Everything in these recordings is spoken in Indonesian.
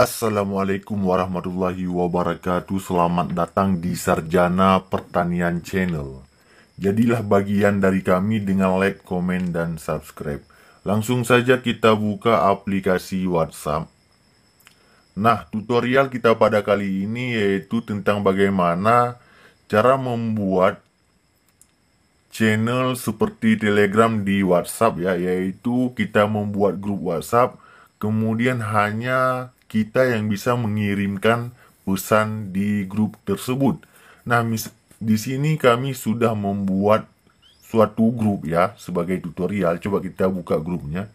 Assalamualaikum warahmatullahi wabarakatuh. Selamat datang di Sarjana Pertanian Channel. Jadilah bagian dari kami dengan like, komen, dan subscribe. Langsung saja kita buka aplikasi WhatsApp. Nah, tutorial kita pada kali ini yaitu tentang bagaimana cara membuat channel seperti Telegram di WhatsApp ya, yaitu kita membuat grup WhatsApp, kemudian hanya kita yang bisa mengirimkan pesan di grup tersebut. Nah, di sini kami sudah membuat suatu grup ya sebagai tutorial. Coba kita buka grupnya.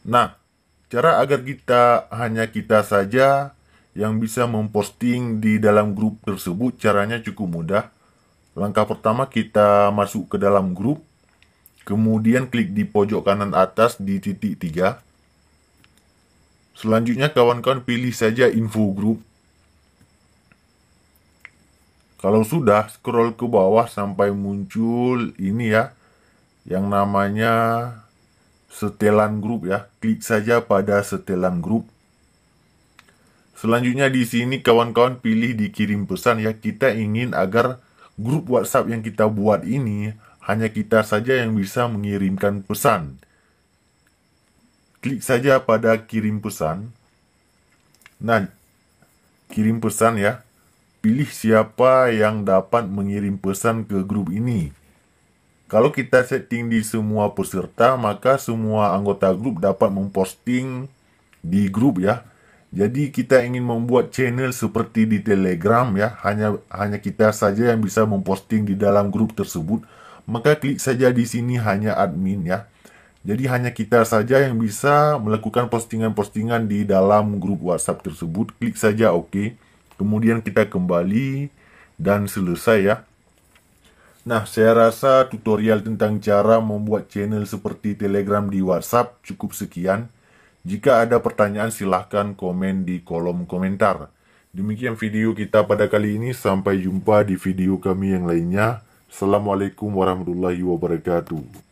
Nah, cara agar hanya kita saja yang bisa memposting di dalam grup tersebut, caranya cukup mudah. Langkah pertama, kita masuk ke dalam grup, kemudian klik di pojok kanan atas di titik 3. Selanjutnya kawan-kawan pilih saja info grup. Kalau sudah, scroll ke bawah sampai muncul ini ya, yang namanya setelan grup ya. Klik saja pada setelan grup. Selanjutnya di sini kawan-kawan pilih dikirim pesan ya. Kita ingin agar grup WhatsApp yang kita buat ini hanya kita saja yang bisa mengirimkan pesan. Klik saja pada kirim pesan. Nah, kirim pesan ya. Pilih siapa yang dapat mengirim pesan ke grup ini. Kalau kita setting di semua peserta, maka semua anggota grup dapat memposting di grup ya. Jadi kita ingin membuat channel seperti di Telegram ya, hanya kita saja yang bisa memposting di dalam grup tersebut. Maka klik saja di sini hanya admin ya. Jadi hanya kita saja yang bisa melakukan postingan-postingan di dalam grup WhatsApp tersebut. Klik saja OK. Kemudian kita kembali dan selesai ya. Nah, saya rasa tutorial tentang cara membuat channel seperti Telegram di WhatsApp cukup sekian. Jika ada pertanyaan silahkan komen di kolom komentar. Demikian video kita pada kali ini. Sampai jumpa di video kami yang lainnya. Assalamualaikum warahmatullahi wabarakatuh.